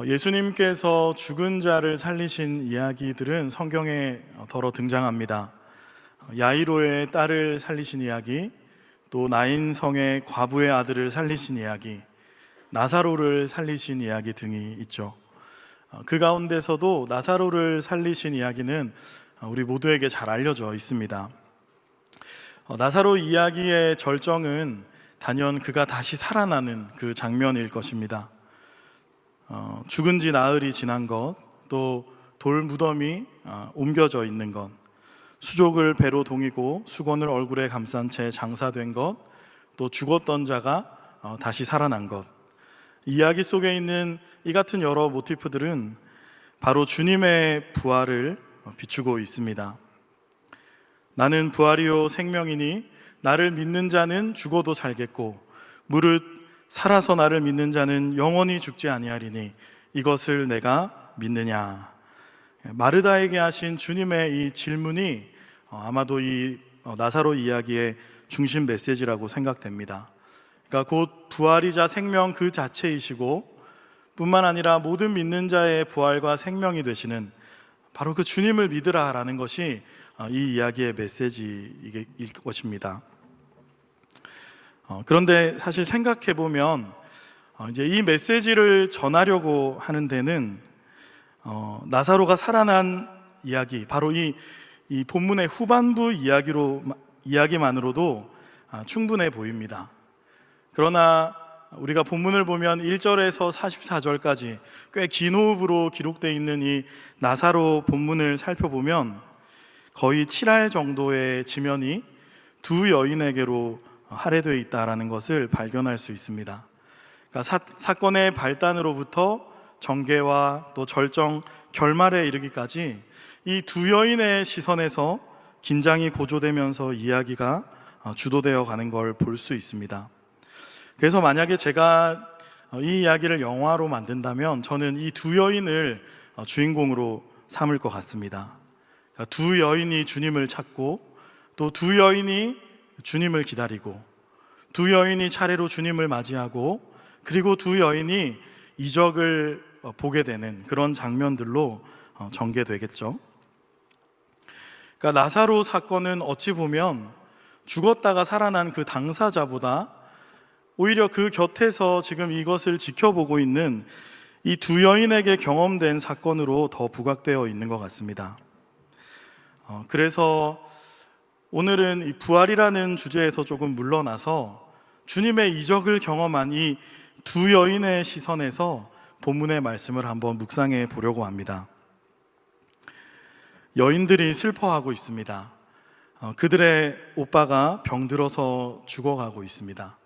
예수님께서 죽은 자를 살리신 이야기들은 성경에 더러 등장합니다. 야이로의 딸을 살리신 이야기, 또 나인성의 과부의 아들을 살리신 이야기, 나사로를 살리신 이야기 등이 있죠. 그 가운데서도 나사로를 살리신 이야기는 우리 모두에게 잘 알려져 있습니다. 나사로 이야기의 절정은 단연 그가 다시 살아나는 그 장면일 것입니다. 죽은 지 나흘이 지난 것, 또 돌 무덤이 옮겨져 있는 것, 수족을 배로 동이고 수건을 얼굴에 감싼 채 장사된 것, 또 죽었던 자가 다시 살아난 것, 이야기 속에 있는 이 같은 여러 모티프들은 바로 주님의 부활을 비추고 있습니다. 나는 부활이요 생명이니 나를 믿는 자는 죽어도 살겠고 무릇 살아서 나를 믿는 자는 영원히 죽지 아니하리니 이것을 내가 믿느냐. 마르다에게 하신 주님의 이 질문이 아마도 이 나사로 이야기의 중심 메시지라고 생각됩니다. 그러니까 곧 부활이자 생명 그 자체이시고 뿐만 아니라 모든 믿는 자의 부활과 생명이 되시는 바로 그 주님을 믿으라라는 것이 이 이야기의 메시지일 것입니다. 그런데 사실 생각해 보면 이제 이 메시지를 전하려고 하는 데는 나사로가 살아난 이야기, 바로 이 본문의 후반부 이야기만으로도 충분해 보입니다. 그러나 우리가 본문을 보면 1절에서 44절까지 꽤 긴 호흡으로 기록되어 있는 이 나사로 본문을 살펴보면 거의 7할 정도의 지면이 두 여인에게로 할애되어 있다는 것을 발견할 수 있습니다. 그러니까 사건의 발단으로부터 전개와 또 절정, 결말에 이르기까지 이 두 여인의 시선에서 긴장이 고조되면서 이야기가 주도되어 가는 걸 볼 수 있습니다. 그래서 만약에 제가 이 이야기를 영화로 만든다면 저는 이 두 여인을 주인공으로 삼을 것 같습니다. 그러니까 두 여인이 주님을 찾고 또 두 여인이 주님을 기다리고 두 여인이 차례로 주님을 맞이하고 그리고 두 여인이 이적을 보게 되는 그런 장면들로 전개되겠죠. 그러니까 나사로 사건은 어찌 보면 죽었다가 살아난 그 당사자보다 오히려 그 곁에서 지금 이것을 지켜보고 있는 이 두 여인에게 경험된 사건으로 더 부각되어 있는 것 같습니다. 그래서 오늘은 이 부활이라는 주제에서 조금 물러나서 주님의 이적을 경험한 이 두 여인의 시선에서 본문의 말씀을 한번 묵상해 보려고 합니다. 여인들이 슬퍼하고 있습니다. 그들의 오빠가 병들어서 죽어가고 있습니다.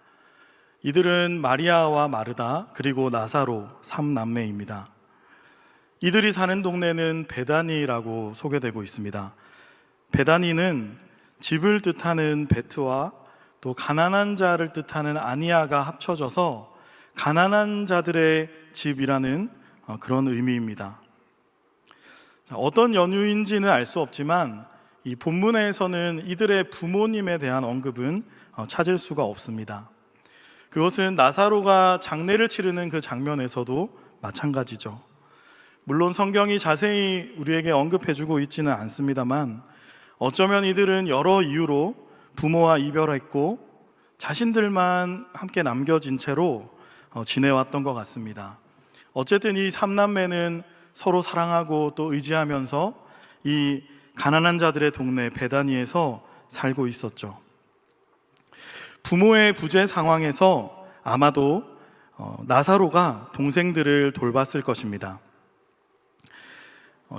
이들은 마리아와 마르다 그리고 나사로 3남매입니다. 이들이 사는 동네는 베다니라고 소개되고 있습니다. 베다니는 집을 뜻하는 베트와 또 가난한 자를 뜻하는 아니아가 합쳐져서 가난한 자들의 집이라는 그런 의미입니다. 어떤 연유인지는 알 수 없지만 이 본문에서는 이들의 부모님에 대한 언급은 찾을 수가 없습니다. 그것은 나사로가 장례를 치르는 그 장면에서도 마찬가지죠. 물론 성경이 자세히 우리에게 언급해주고 있지는 않습니다만 어쩌면 이들은 여러 이유로 부모와 이별했고 자신들만 함께 남겨진 채로 지내왔던 것 같습니다. 어쨌든 이 삼남매는 서로 사랑하고 또 의지하면서 이 가난한 자들의 동네 베다니에서 살고 있었죠. 부모의 부재 상황에서 아마도 나사로가 동생들을 돌봤을 것입니다.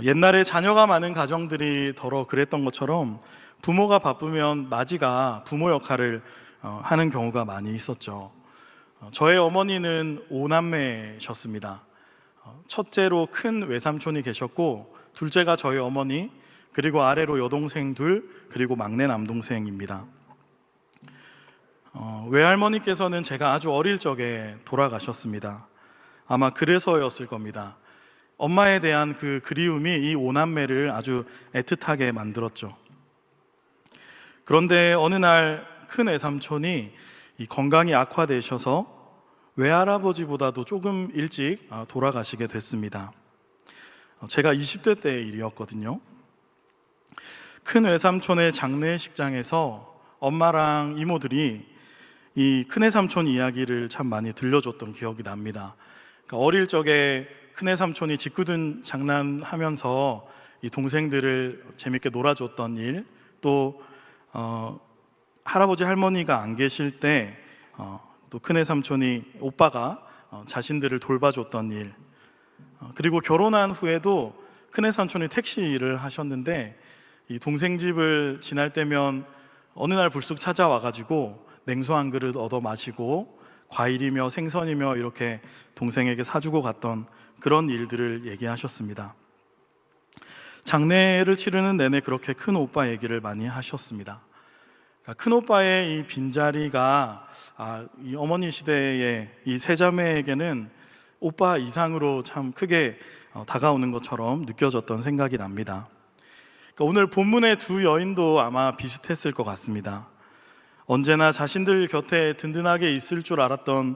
옛날에 자녀가 많은 가정들이 더러 그랬던 것처럼 부모가 바쁘면 맏이가 부모 역할을 하는 경우가 많이 있었죠. 저의 어머니는 5남매셨습니다. 첫째로 큰 외삼촌이 계셨고 둘째가 저희 어머니, 그리고 아래로 여동생 둘, 그리고 막내 남동생입니다. 외할머니께서는 제가 아주 어릴 적에 돌아가셨습니다. 아마 그래서였을 겁니다. 엄마에 대한 그 그리움이 이 5남매를 아주 애틋하게 만들었죠. 그런데 어느 날 큰 외삼촌이 이 건강이 악화되셔서 외할아버지보다도 조금 일찍 돌아가시게 됐습니다. 제가 20대 때의 일이었거든요. 큰 외삼촌의 장례식장에서 엄마랑 이모들이 이 큰외삼촌 이야기를 참 많이 들려줬던 기억이 납니다. 그러니까 어릴 적에 큰외삼촌이 짓궂은 장난하면서 이 동생들을 재밌게 놀아줬던 일, 또 할아버지 할머니가 안 계실 때 또 큰외삼촌이 오빠가 자신들을 돌봐줬던 일, 그리고 결혼한 후에도 큰외삼촌이 택시 일을 하셨는데 이 동생 집을 지날 때면 어느 날 불쑥 찾아와가지고 냉수 한 그릇 얻어 마시고 과일이며 생선이며 이렇게 동생에게 사주고 갔던 그런 일들을 얘기하셨습니다. 장례를 치르는 내내 그렇게 큰 오빠 얘기를 많이 하셨습니다. 큰 오빠의 이 빈자리가 이 어머니 시대의 이 세 자매에게는 오빠 이상으로 참 크게 다가오는 것처럼 느껴졌던 생각이 납니다. 그러니까 오늘 본문의 두 여인도 아마 비슷했을 것 같습니다. 언제나 자신들 곁에 든든하게 있을 줄 알았던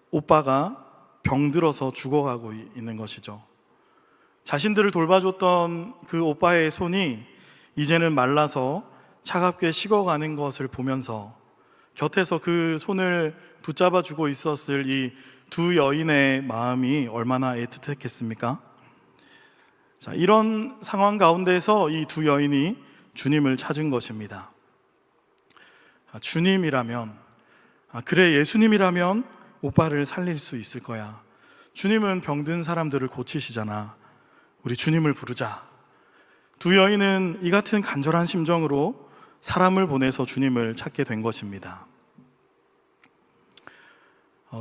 오빠가 병들어서 죽어가고 있는 것이죠. 자신들을 돌봐줬던 그 오빠의 손이 이제는 말라서 차갑게 식어가는 것을 보면서 곁에서 그 손을 붙잡아 주고 있었을 이 두 여인의 마음이 얼마나 애틋했겠습니까? 자, 이런 상황 가운데서 이 두 여인이 주님을 찾은 것입니다. 주님이라면, 그래, 예수님이라면 오빠를 살릴 수 있을 거야. 주님은 병든 사람들을 고치시잖아. 우리 주님을 부르자. 두 여인은 이 같은 간절한 심정으로 사람을 보내서 주님을 찾게 된 것입니다.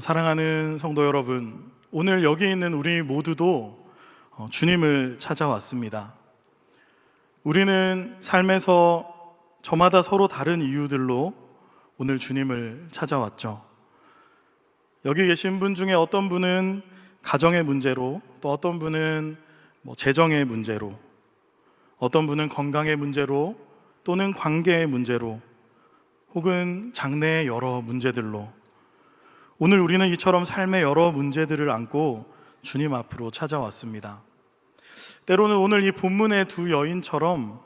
사랑하는 성도 여러분, 오늘 여기 있는 우리 모두도 주님을 찾아왔습니다. 우리는 삶에서 저마다 서로 다른 이유들로 오늘 주님을 찾아왔죠. 여기 계신 분 중에 어떤 분은 가정의 문제로, 또 어떤 분은 재정의 문제로, 어떤 분은 건강의 문제로, 또는 관계의 문제로, 혹은 장래의 여러 문제들로 오늘 우리는 이처럼 삶의 여러 문제들을 안고 주님 앞으로 찾아왔습니다. 때로는 오늘 이 본문의 두 여인처럼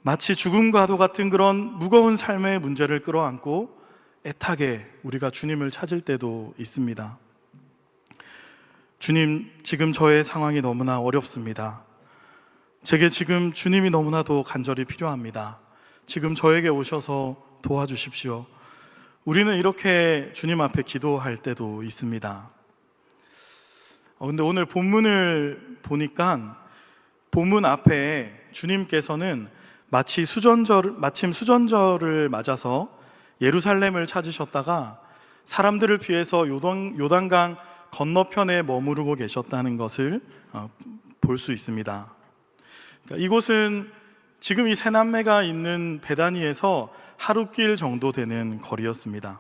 마치 죽음과도 같은 그런 무거운 삶의 문제를 끌어안고 애타게 우리가 주님을 찾을 때도 있습니다. 주님, 지금 저의 상황이 너무나 어렵습니다. 제게 지금 주님이 너무나도 간절히 필요합니다. 지금 저에게 오셔서 도와주십시오. 우리는 이렇게 주님 앞에 기도할 때도 있습니다. 근데 오늘 본문을 보니까 본문 앞에 주님께서는 마침 수전절을 맞아서 예루살렘을 찾으셨다가 사람들을 피해서 요단강 건너편에 머무르고 계셨다는 것을 볼 수 있습니다. 그러니까 이곳은 지금 이 세 남매가 있는 베다니에서 하루길 정도 되는 거리였습니다.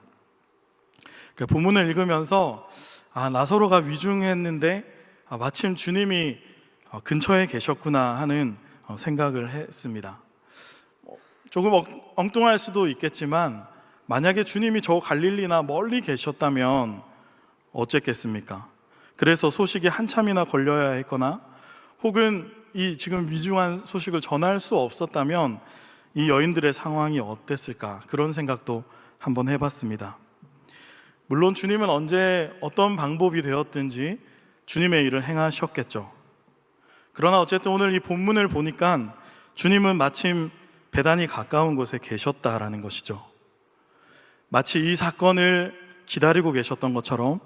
그러니까 본문을 읽으면서 나서로가 위중했는데 마침 주님이 근처에 계셨구나 하는 생각을 했습니다. 조금 엉뚱할 수도 있겠지만 만약에 주님이 저 갈릴리나 멀리 계셨다면 어쨌겠습니까? 그래서 소식이 한참이나 걸려야 했거나 혹은 이 지금 위중한 소식을 전할 수 없었다면 이 여인들의 상황이 어땠을까? 그런 생각도 한번 해봤습니다. 물론 주님은 언제 어떤 방법이 되었든지 주님의 일을 행하셨겠죠. 그러나 어쨌든 오늘 이 본문을 보니까 주님은 마침 베단이 가까운 곳에 계셨다라는 것이죠. 마치 이 사건을 기다리고 계셨던 것처럼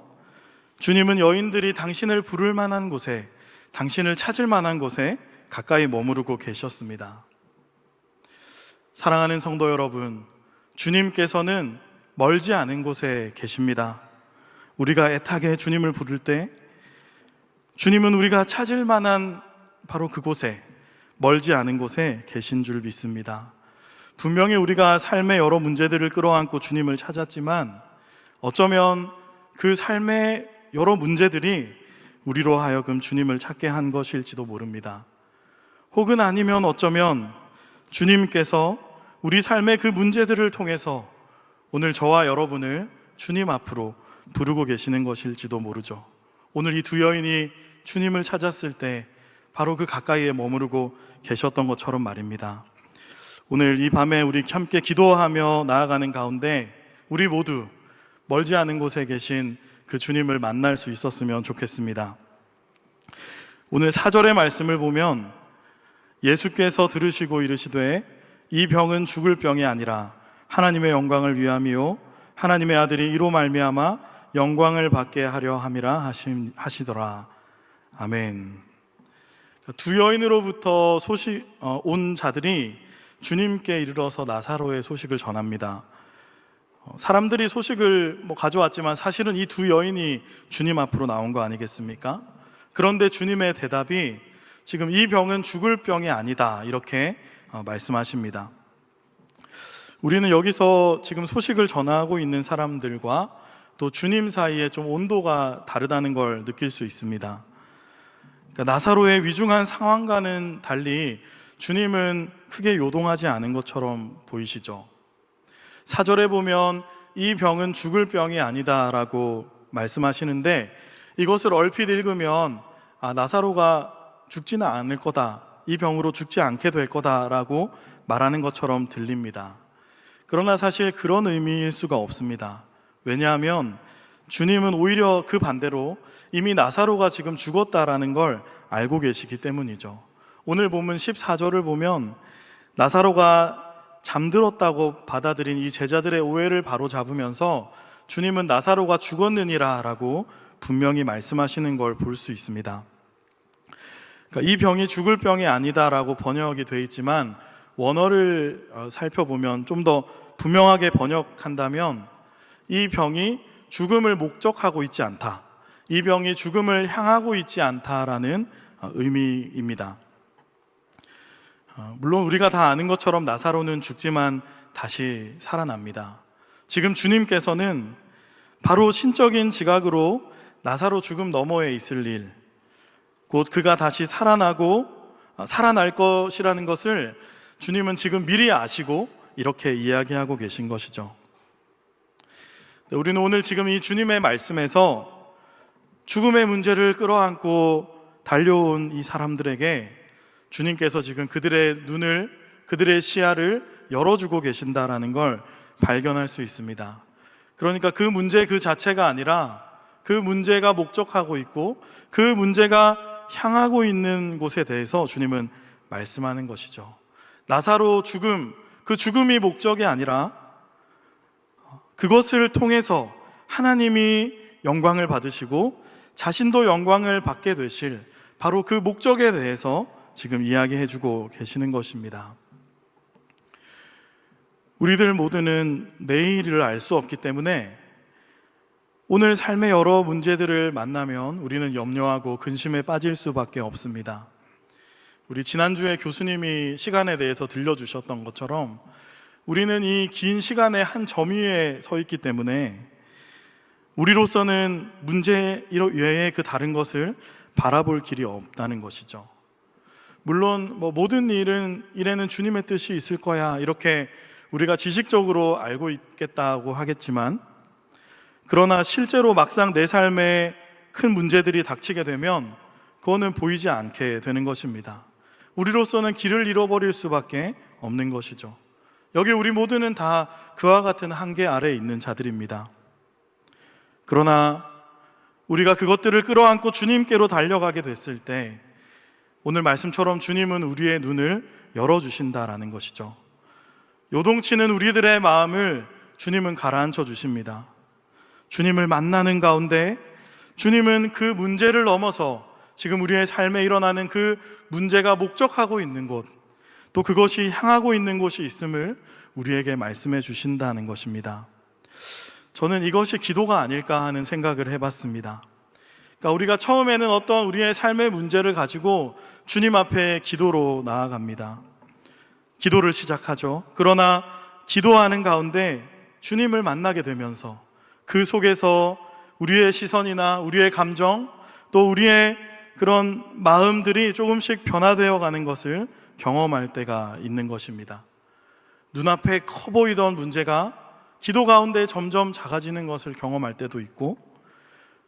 주님은 여인들이 당신을 부를 만한 곳에, 당신을 찾을 만한 곳에 가까이 머무르고 계셨습니다. 사랑하는 성도 여러분, 주님께서는 멀지 않은 곳에 계십니다. 우리가 애타게 주님을 부를 때 주님은 우리가 찾을 만한 바로 그곳에, 멀지 않은 곳에 계신 줄 믿습니다. 분명히 우리가 삶의 여러 문제들을 끌어안고 주님을 찾았지만 어쩌면 그 삶의 여러 문제들이 우리로 하여금 주님을 찾게 한 것일지도 모릅니다. 혹은 아니면 어쩌면 주님께서 우리 삶의 그 문제들을 통해서 오늘 저와 여러분을 주님 앞으로 부르고 계시는 것일지도 모르죠. 오늘 이 두 여인이 주님을 찾았을 때 바로 그 가까이에 머무르고 계셨던 것처럼 말입니다. 오늘 이 밤에 우리 함께 기도하며 나아가는 가운데 우리 모두 멀지 않은 곳에 계신 그 주님을 만날 수 있었으면 좋겠습니다. 오늘 4절의 말씀을 보면 예수께서 들으시고 이르시되 이 병은 죽을 병이 아니라 하나님의 영광을 위함이요 하나님의 아들이 이로 말미암아 영광을 받게 하려 함이라 하시더라. 아멘. 두 여인으로부터 온 자들이 주님께 이르러서 나사로의 소식을 전합니다. 사람들이 소식을 가져왔지만 사실은 이 두 여인이 주님 앞으로 나온 거 아니겠습니까? 그런데 주님의 대답이 지금 이 병은 죽을 병이 아니다 이렇게 말씀하십니다. 우리는 여기서 지금 소식을 전하고 있는 사람들과 또 주님 사이에 좀 온도가 다르다는 걸 느낄 수 있습니다. 그러니까 나사로의 위중한 상황과는 달리 주님은 크게 요동하지 않은 것처럼 보이시죠. 4절에 보면 이 병은 죽을 병이 아니다라고 말씀하시는데 이것을 얼핏 읽으면 나사로가 죽지는 않을 거다, 이 병으로 죽지 않게 될 거다라고 말하는 것처럼 들립니다. 그러나 사실 그런 의미일 수가 없습니다. 왜냐하면 주님은 오히려 그 반대로 이미 나사로가 지금 죽었다라는 걸 알고 계시기 때문이죠. 오늘 본문 14절을 보면 나사로가 잠들었다고 받아들인 이 제자들의 오해를 바로잡으면서 주님은 나사로가 죽었느니라 라고 분명히 말씀하시는 걸 볼 수 있습니다. 그러니까 이 병이 죽을 병이 아니다 라고 번역이 되어 있지만 원어를 살펴보면 좀 더 분명하게 번역한다면 이 병이 죽음을 목적하고 있지 않다, 이 병이 죽음을 향하고 있지 않다라는 의미입니다. 물론 우리가 다 아는 것처럼 나사로는 죽지만 다시 살아납니다. 지금 주님께서는 바로 신적인 지각으로 나사로 죽음 너머에 있을 일, 곧 그가 다시 살아나고 살아날 것이라는 것을 주님은 지금 미리 아시고 이렇게 이야기하고 계신 것이죠. 우리는 오늘 지금 이 주님의 말씀에서 죽음의 문제를 끌어안고 달려온 이 사람들에게 주님께서 지금 그들의 눈을, 그들의 시야를 열어주고 계신다라는 걸 발견할 수 있습니다. 그러니까 그 문제 그 자체가 아니라 그 문제가 목적하고 있고 그 문제가 향하고 있는 곳에 대해서 주님은 말씀하는 것이죠. 나사로 죽음, 그 죽음이 목적이 아니라 그것을 통해서 하나님이 영광을 받으시고 자신도 영광을 받게 되실 바로 그 목적에 대해서 지금 이야기해주고 계시는 것입니다. 우리들 모두는 내일을 알 수 없기 때문에 오늘 삶의 여러 문제들을 만나면 우리는 염려하고 근심에 빠질 수밖에 없습니다. 우리 지난주에 교수님이 시간에 대해서 들려주셨던 것처럼 우리는 이 긴 시간의 한 점 위에 서 있기 때문에 우리로서는 문제 외에 그 다른 것을 바라볼 길이 없다는 것이죠. 물론 모든 일에는 주님의 뜻이 있을 거야 이렇게 우리가 지식적으로 알고 있겠다고 하겠지만, 그러나 실제로 막상 내 삶에 큰 문제들이 닥치게 되면 그거는 보이지 않게 되는 것입니다. 우리로서는 길을 잃어버릴 수밖에 없는 것이죠. 여기 우리 모두는 다 그와 같은 한계 아래에 있는 자들입니다. 그러나 우리가 그것들을 끌어안고 주님께로 달려가게 됐을 때 오늘 말씀처럼 주님은 우리의 눈을 열어주신다라는 것이죠. 요동치는 우리들의 마음을 주님은 가라앉혀 주십니다. 주님을 만나는 가운데 주님은 그 문제를 넘어서 지금 우리의 삶에 일어나는 그 문제가 목적하고 있는 곳, 또 그것이 향하고 있는 곳이 있음을 우리에게 말씀해 주신다는 것입니다. 저는 이것이 기도가 아닐까 하는 생각을 해봤습니다. 그러니까 우리가 처음에는 어떤 우리의 삶의 문제를 가지고 주님 앞에 기도로 나아갑니다. 기도를 시작하죠. 그러나 기도하는 가운데 주님을 만나게 되면서 그 속에서 우리의 시선이나 우리의 감정, 또 우리의 그런 마음들이 조금씩 변화되어 가는 것을 경험할 때가 있는 것입니다. 눈앞에 커 보이던 문제가 기도 가운데 점점 작아지는 것을 경험할 때도 있고,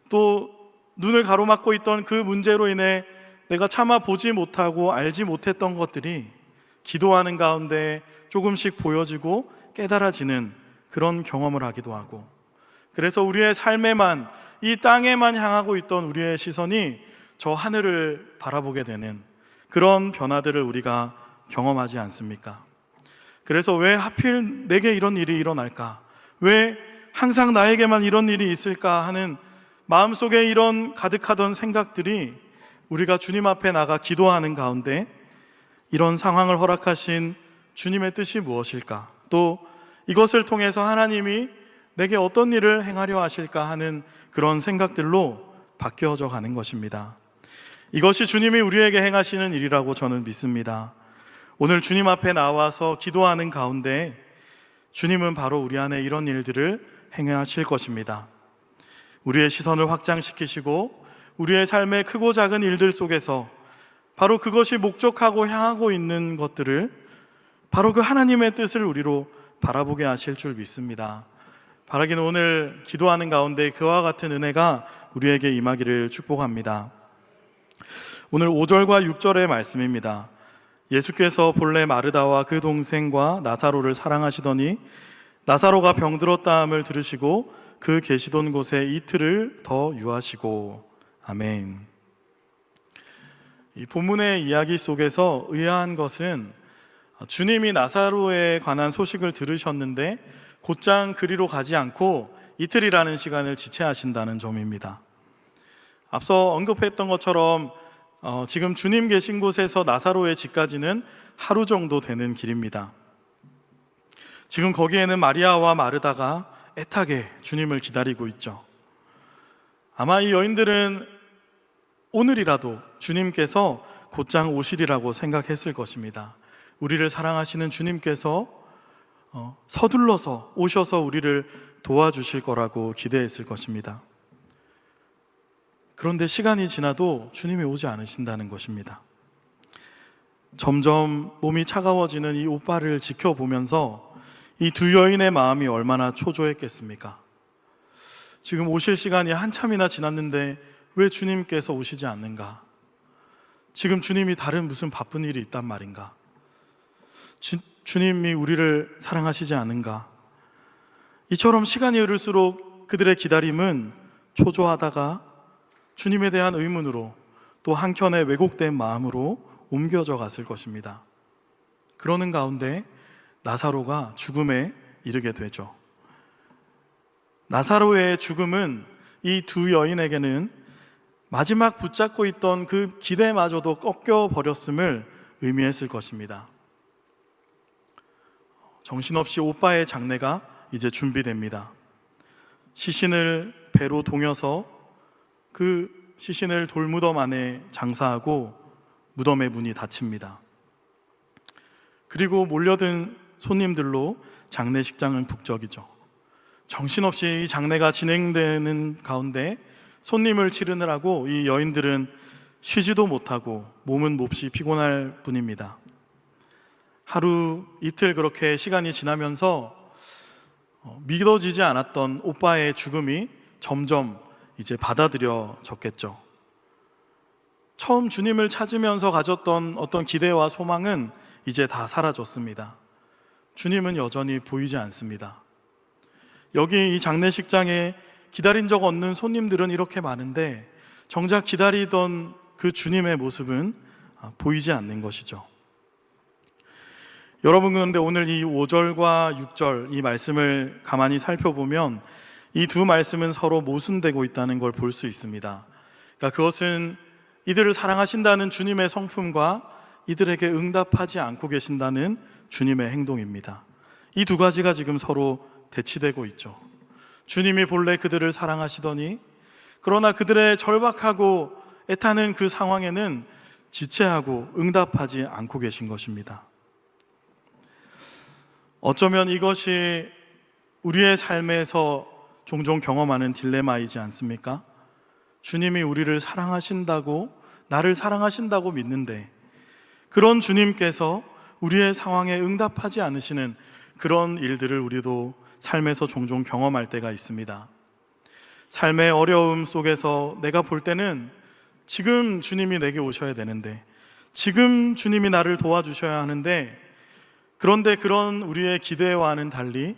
또 눈을 가로막고 있던 그 문제로 인해 내가 차마 보지 못하고 알지 못했던 것들이 기도하는 가운데 조금씩 보여지고 깨달아지는 그런 경험을 하기도 하고, 그래서 우리의 삶에만, 이 땅에만 향하고 있던 우리의 시선이 저 하늘을 바라보게 되는 그런 변화들을 우리가 경험하지 않습니까? 그래서 왜 하필 내게 이런 일이 일어날까? 왜 항상 나에게만 이런 일이 있을까 하는 마음속에 이런 가득하던 생각들이 우리가 주님 앞에 나가 기도하는 가운데 이런 상황을 허락하신 주님의 뜻이 무엇일까? 또 이것을 통해서 하나님이 내게 어떤 일을 행하려 하실까 하는 그런 생각들로 바뀌어져 가는 것입니다. 이것이 주님이 우리에게 행하시는 일이라고 저는 믿습니다. 오늘 주님 앞에 나와서 기도하는 가운데 주님은 바로 우리 안에 이런 일들을 행하실 것입니다. 우리의 시선을 확장시키시고 우리의 삶의 크고 작은 일들 속에서 바로 그것이 목적하고 향하고 있는 것들을, 바로 그 하나님의 뜻을 우리로 바라보게 하실 줄 믿습니다. 바라기는 오늘 기도하는 가운데 그와 같은 은혜가 우리에게 임하기를 축복합니다. 오늘 5절과 6절의 말씀입니다. 예수께서 본래 마르다와 그 동생과 나사로를 사랑하시더니 나사로가 병들었다함을 들으시고 그 계시던 곳에 이틀을 더 유하시고. 아멘. 이 본문의 이야기 속에서 의아한 것은 주님이 나사로에 관한 소식을 들으셨는데 곧장 그리로 가지 않고 이틀이라는 시간을 지체하신다는 점입니다. 앞서 언급했던 것처럼 지금 주님 계신 곳에서 나사로의 집까지는 하루 정도 되는 길입니다. 지금 거기에는 마리아와 마르다가 애타게 주님을 기다리고 있죠. 아마 이 여인들은 오늘이라도 주님께서 곧장 오시리라고 생각했을 것입니다. 우리를 사랑하시는 주님께서 서둘러서 오셔서 우리를 도와주실 거라고 기대했을 것입니다. 그런데 시간이 지나도 주님이 오지 않으신다는 것입니다. 점점 몸이 차가워지는 이 오빠를 지켜보면서 이 두 여인의 마음이 얼마나 초조했겠습니까? 지금 오실 시간이 한참이나 지났는데 왜 주님께서 오시지 않는가? 지금 주님이 다른 무슨 바쁜 일이 있단 말인가? 주님이 우리를 사랑하시지 않은가? 이처럼 시간이 흐를수록 그들의 기다림은 초조하다가 주님에 대한 의문으로, 또 한켠에 왜곡된 마음으로 옮겨져 갔을 것입니다. 그러는 가운데 나사로가 죽음에 이르게 되죠. 나사로의 죽음은 이 두 여인에게는 마지막 붙잡고 있던 그 기대마저도 꺾여버렸음을 의미했을 것입니다. 정신없이 오빠의 장례가 이제 준비됩니다. 시신을 배로 동여서 그 시신을 돌무덤 안에 장사하고 무덤의 문이 닫힙니다. 그리고 몰려든 손님들로 장례식장은 북적이죠. 정신없이 이 장례가 진행되는 가운데 손님을 치르느라고 이 여인들은 쉬지도 못하고 몸은 몹시 피곤할 뿐입니다. 하루 이틀 그렇게 시간이 지나면서 믿어지지 않았던 오빠의 죽음이 점점 이제 받아들여졌겠죠. 처음 주님을 찾으면서 가졌던 어떤 기대와 소망은 이제 다 사라졌습니다. 주님은 여전히 보이지 않습니다. 여기 이 장례식장에 기다린 적 없는 손님들은 이렇게 많은데 정작 기다리던 그 주님의 모습은 보이지 않는 것이죠. 여러분, 그런데 오늘 이 5절과 6절 이 말씀을 가만히 살펴보면 이 두 말씀은 서로 모순되고 있다는 걸 볼 수 있습니다. 그러니까 그것은 이들을 사랑하신다는 주님의 성품과 이들에게 응답하지 않고 계신다는 주님의 행동입니다. 이 두 가지가 지금 서로 대치되고 있죠. 주님이 본래 그들을 사랑하시더니 그러나 그들의 절박하고 애타는 그 상황에는 지체하고 응답하지 않고 계신 것입니다. 어쩌면 이것이 우리의 삶에서 종종 경험하는 딜레마이지 않습니까? 주님이 우리를 사랑하신다고, 나를 사랑하신다고 믿는데 그런 주님께서 우리의 상황에 응답하지 않으시는 그런 일들을 우리도 삶에서 종종 경험할 때가 있습니다. 삶의 어려움 속에서 내가 볼 때는 지금 주님이 내게 오셔야 되는데, 지금 주님이 나를 도와주셔야 하는데, 그런데 그런 우리의 기대와는 달리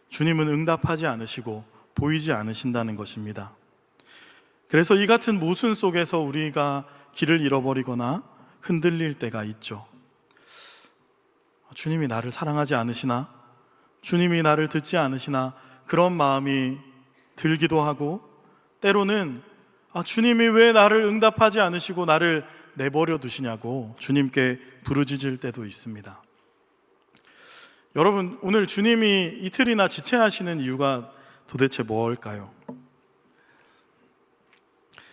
주님은 응답하지 않으시고 보이지 않으신다는 것입니다. 그래서 이 같은 모순 속에서 우리가 길을 잃어버리거나 흔들릴 때가 있죠. 주님이 나를 사랑하지 않으시나? 주님이 나를 듣지 않으시나? 그런 마음이 들기도 하고, 때로는 주님이 왜 나를 응답하지 않으시고 나를 내버려 두시냐고 주님께 부르짖을 때도 있습니다. 여러분, 오늘 주님이 이틀이나 지체하시는 이유가 도대체 뭘까요?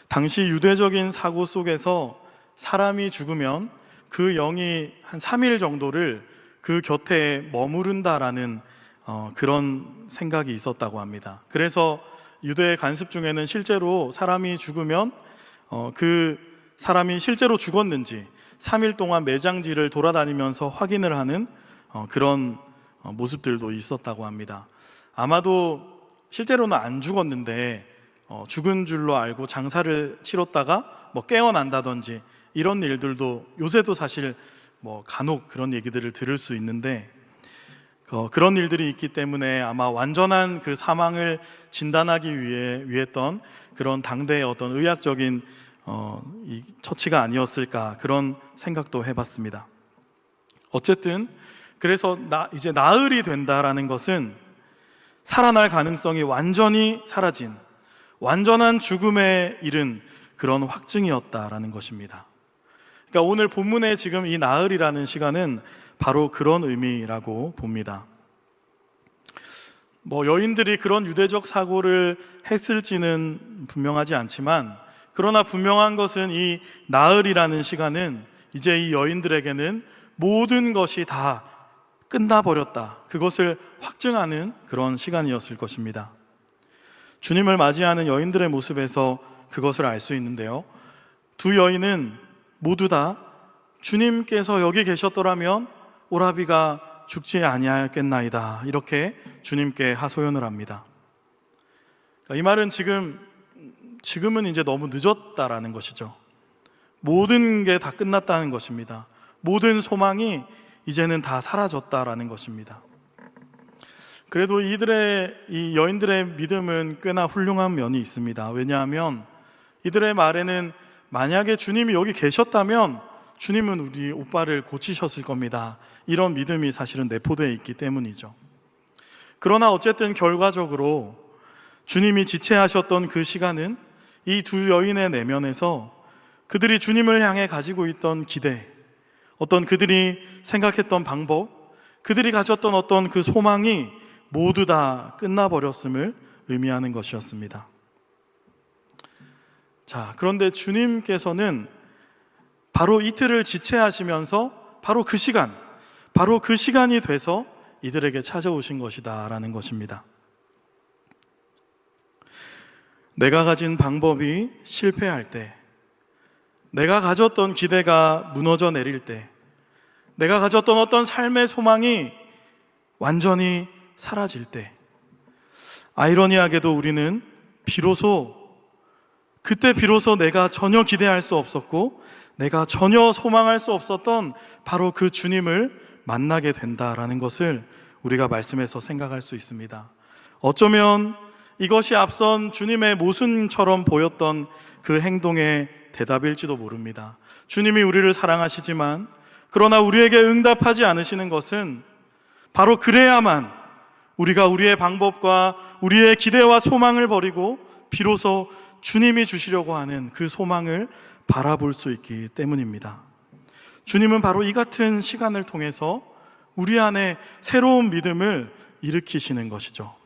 당시 유대적인 사고 속에서 사람이 죽으면 그 영이 한 3일 정도를 그 곁에 머무른다라는 그런 생각이 있었다고 합니다. 그래서 유대 관습 중에는 실제로 사람이 죽으면 그 사람이 실제로 죽었는지 3일 동안 매장지를 돌아다니면서 확인을 하는 그런 모습들도 있었다고 합니다. 아마도 실제로는 안 죽었는데 죽은 줄로 알고 장사를 치렀다가 깨어난다든지 이런 일들도 요새도 사실 간혹 그런 얘기들을 들을 수 있는데, 그런 일들이 있기 때문에 아마 완전한 그 사망을 진단하기 위했던 그런 당대의 어떤 의학적인 이 처치가 아니었을까, 그런 생각도 해봤습니다. 어쨌든 그래서 이제 나흘이 된다라는 것은 살아날 가능성이 완전히 사라진, 완전한 죽음에 이른 그런 확증이었다라는 것입니다. 그러니까 오늘 본문에 지금 이 나흘이라는 시간은 바로 그런 의미라고 봅니다. 여인들이 그런 유대적 사고를 했을지는 분명하지 않지만, 그러나 분명한 것은 이 나흘이라는 시간은 이제 이 여인들에게는 모든 것이 다 끝나버렸다, 그것을 확증하는 그런 시간이었을 것입니다. 주님을 맞이하는 여인들의 모습에서 그것을 알 수 있는데요, 두 여인은 모두 다 주님께서 여기 계셨더라면 오라비가 죽지 아니하였겠나이다, 이렇게 주님께 하소연을 합니다. 이 말은 지금은 이제 너무 늦었다라는 것이죠. 모든 게 다 끝났다는 것입니다. 모든 소망이 이제는 다 사라졌다라는 것입니다. 그래도 이 여인들의 믿음은 꽤나 훌륭한 면이 있습니다. 왜냐하면 이들의 말에는 만약에 주님이 여기 계셨다면 주님은 우리 오빠를 고치셨을 겁니다, 이런 믿음이 사실은 내포되어 있기 때문이죠. 그러나 어쨌든 결과적으로 주님이 지체하셨던 그 시간은 이 두 여인의 내면에서 그들이 주님을 향해 가지고 있던 기대, 어떤 그들이 생각했던 방법, 그들이 가졌던 어떤 그 소망이 모두 다 끝나버렸음을 의미하는 것이었습니다. 자, 그런데 주님께서는 바로 이틀을 지체하시면서 바로 그 시간이 돼서 이들에게 찾아오신 것이다 라는 것입니다. 내가 가진 방법이 실패할 때, 내가 가졌던 기대가 무너져 내릴 때, 내가 가졌던 어떤 삶의 소망이 완전히 사라질 때, 아이러니하게도 우리는 그때 비로소 내가 전혀 기대할 수 없었고 내가 전혀 소망할 수 없었던 바로 그 주님을 만나게 된다라는 것을 우리가 말씀에서 생각할 수 있습니다. 어쩌면 이것이 앞선 주님의 모순처럼 보였던 그 행동의 대답일지도 모릅니다. 주님이 우리를 사랑하시지만 그러나 우리에게 응답하지 않으시는 것은 바로 그래야만 우리가 우리의 방법과 우리의 기대와 소망을 버리고 비로소 주님이 주시려고 하는 그 소망을 바라볼 수 있기 때문입니다. 주님은 바로 이 같은 시간을 통해서 우리 안에 새로운 믿음을 일으키시는 것이죠.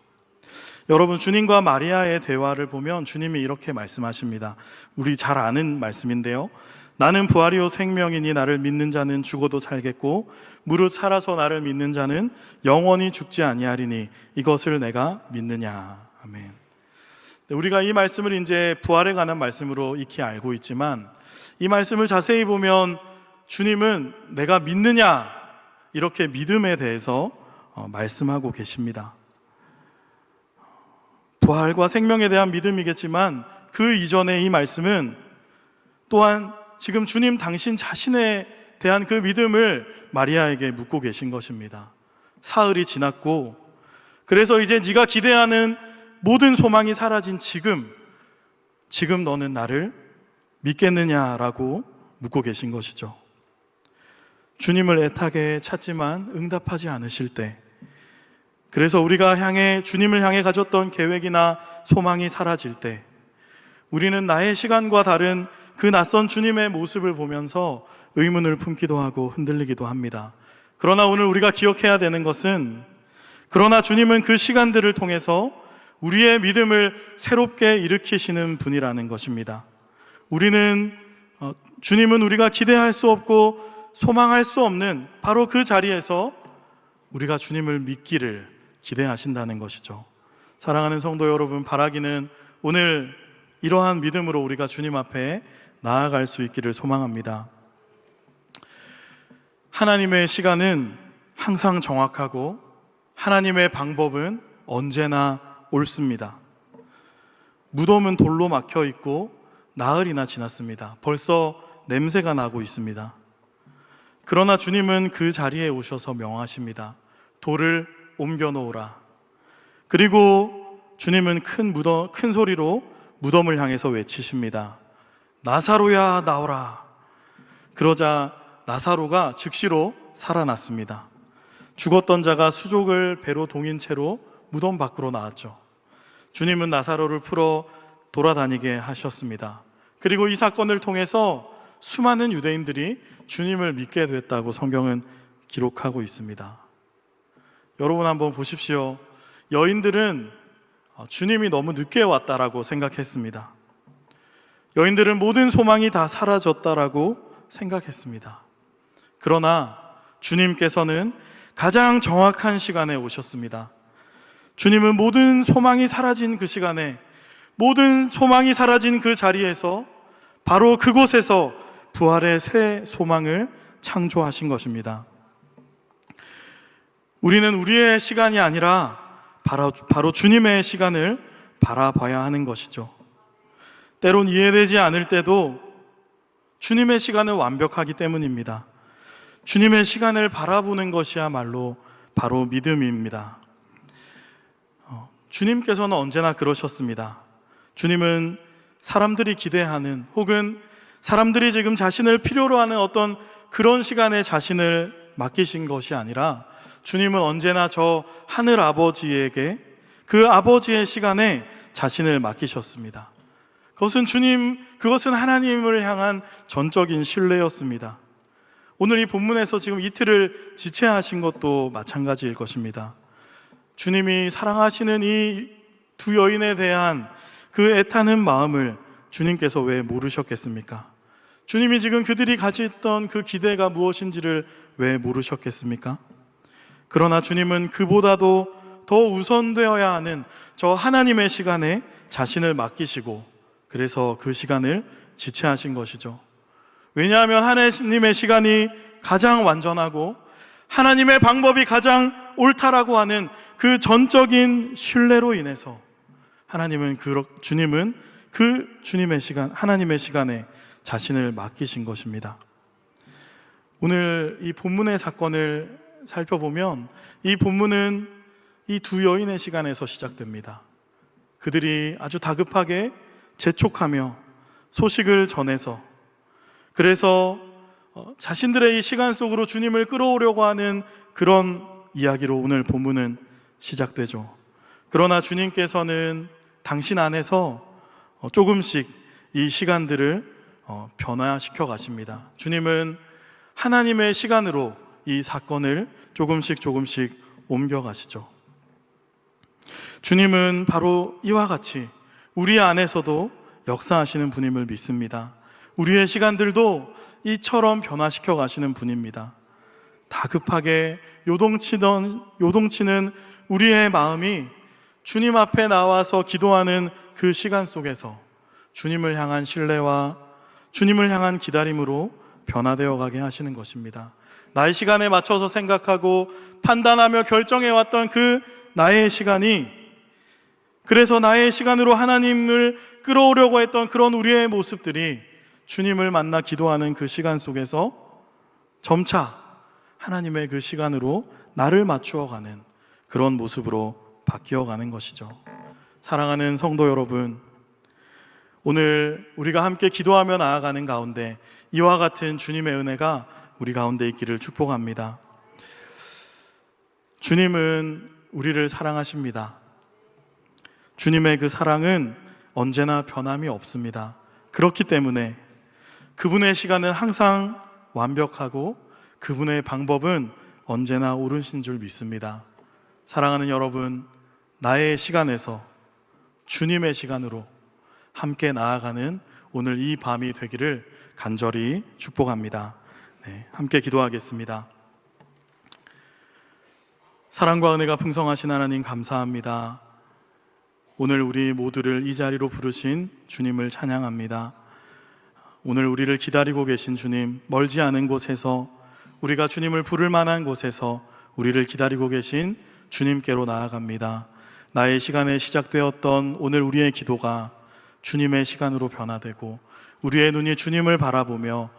여러분, 주님과 마리아의 대화를 보면 주님이 이렇게 말씀하십니다. 우리 잘 아는 말씀인데요, 나는 부활이요 생명이니 나를 믿는 자는 죽어도 살겠고 무릇 살아서 나를 믿는 자는 영원히 죽지 아니하리니 이것을 내가 믿느냐. 아멘. 우리가 이 말씀을 이제 부활에 관한 말씀으로 익히 알고 있지만 이 말씀을 자세히 보면 주님은 내가 믿느냐 이렇게 믿음에 대해서 말씀하고 계십니다. 부활과 생명에 대한 믿음이겠지만 그 이전의 이 말씀은 또한 지금 주님 당신 자신에 대한 그 믿음을 마리아에게 묻고 계신 것입니다. 사흘이 지났고 그래서 이제 네가 기대하는 모든 소망이 사라진 지금 너는 나를 믿겠느냐라고 묻고 계신 것이죠. 주님을 애타게 찾지만 응답하지 않으실 때, 그래서 우리가 주님을 향해 가졌던 계획이나 소망이 사라질 때, 우리는 나의 시간과 다른 그 낯선 주님의 모습을 보면서 의문을 품기도 하고 흔들리기도 합니다. 그러나 오늘 우리가 기억해야 되는 것은, 그러나 주님은 그 시간들을 통해서 우리의 믿음을 새롭게 일으키시는 분이라는 것입니다. 주님은 우리가 기대할 수 없고 소망할 수 없는 바로 그 자리에서 우리가 주님을 믿기를 기대하신다는 것이죠. 사랑하는 성도 여러분, 바라기는 오늘 이러한 믿음으로 우리가 주님 앞에 나아갈 수 있기를 소망합니다. 하나님의 시간은 항상 정확하고 하나님의 방법은 언제나 옳습니다. 무덤은 돌로 막혀 있고 나흘이나 지났습니다. 벌써 냄새가 나고 있습니다. 그러나 주님은 그 자리에 오셔서 명하십니다. 돌을 옮겨 놓으라. 그리고 주님은 큰 소리로 무덤을 향해서 외치십니다. 나사로야, 나오라. 그러자 나사로가 즉시로 살아났습니다. 죽었던 자가 수족을 배로 동인 채로 무덤 밖으로 나왔죠. 주님은 나사로를 풀어 돌아다니게 하셨습니다. 그리고 이 사건을 통해서 수많은 유대인들이 주님을 믿게 됐다고 성경은 기록하고 있습니다. 여러분 한번 보십시오. 여인들은 주님이 너무 늦게 왔다라고 생각했습니다. 여인들은 모든 소망이 다 사라졌다라고 생각했습니다. 그러나 주님께서는 가장 정확한 시간에 오셨습니다. 주님은 모든 소망이 사라진 그 시간에, 모든 소망이 사라진 그 자리에서, 바로 그곳에서 부활의 새 소망을 창조하신 것입니다. 우리는 우리의 시간이 아니라 바로 주님의 시간을 바라봐야 하는 것이죠. 때론 이해되지 않을 때도 주님의 시간은 완벽하기 때문입니다. 주님의 시간을 바라보는 것이야말로 바로 믿음입니다. 주님께서는 언제나 그러셨습니다. 주님은 사람들이 기대하는, 혹은 사람들이 지금 자신을 필요로 하는 어떤 그런 시간에 자신을 맡기신 것이 아니라, 주님은 언제나 저 하늘 아버지에게 그 아버지의 시간에 자신을 맡기셨습니다. 그것은 하나님을 향한 전적인 신뢰였습니다. 오늘 이 본문에서 지금 이틀을 지체하신 것도 마찬가지일 것입니다. 주님이 사랑하시는 이 두 여인에 대한 그 애타는 마음을 주님께서 왜 모르셨겠습니까? 주님이 지금 그들이 가졌던 그 기대가 무엇인지를 왜 모르셨겠습니까? 그러나 주님은 그보다도 더 우선되어야 하는 저 하나님의 시간에 자신을 맡기시고, 그래서 그 시간을 지체하신 것이죠. 왜냐하면 하나님의 시간이 가장 완전하고 하나님의 방법이 가장 옳다라고 하는 그 전적인 신뢰로 인해서 주님은 그 주님의 시간, 하나님의 시간에 자신을 맡기신 것입니다. 오늘 이 본문의 사건을 살펴보면 이 본문은 이 두 여인의 시간에서 시작됩니다. 그들이 아주 다급하게 재촉하며 소식을 전해서, 그래서 자신들의 이 시간 속으로 주님을 끌어오려고 하는 그런 이야기로 오늘 본문은 시작되죠. 그러나 주님께서는 당신 안에서 조금씩 이 시간들을 변화시켜 가십니다. 주님은 하나님의 시간으로 이 사건을 조금씩 옮겨 가시죠. 주님은 바로 이와 같이 우리 안에서도 역사하시는 분임을 믿습니다. 우리의 시간들도 이처럼 변화시켜 가시는 분입니다. 다급하게 요동치는 우리의 마음이 주님 앞에 나와서 기도하는 그 시간 속에서 주님을 향한 신뢰와 주님을 향한 기다림으로 변화되어 가게 하시는 것입니다. 나의 시간에 맞춰서 생각하고 판단하며 결정해왔던 그 나의 시간이 그래서 나의 시간으로 하나님을 끌어오려고 했던 그런 우리의 모습들이 주님을 만나 기도하는 그 시간 속에서 점차 하나님의 그 시간으로 나를 맞추어가는 그런 모습으로 바뀌어가는 것이죠. 사랑하는 성도 여러분, 오늘 우리가 함께 기도하며 나아가는 가운데 이와 같은 주님의 은혜가 우리 가운데 있기를 축복합니다. 주님은 우리를 사랑하십니다. 주님의 그 사랑은 언제나 변함이 없습니다. 그렇기 때문에 그분의 시간은 항상 완벽하고 그분의 방법은 언제나 옳으신 줄 믿습니다. 사랑하는 여러분, 나의 시간에서 주님의 시간으로 함께 나아가는 오늘 이 밤이 되기를 간절히 축복합니다. 네, 함께 기도하겠습니다. 사랑과 은혜가 풍성하신 하나님 감사합니다. 오늘 우리 모두를 이 자리로 부르신 주님을 찬양합니다. 오늘 우리를 기다리고 계신 주님, 멀지 않은 곳에서 우리가 주님을 부를 만한 곳에서 우리를 기다리고 계신 주님께로 나아갑니다. 나의 시간에 시작되었던 오늘 우리의 기도가 주님의 시간으로 변화되고 우리의 눈이 주님을 바라보며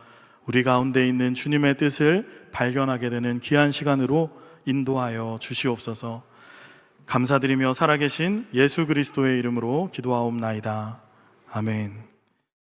우리 가운데 있는 주님의 뜻을 발견하게 되는 귀한 시간으로 인도하여 주시옵소서. 감사드리며 살아계신 예수 그리스도의 이름으로 기도하옵나이다. 아멘.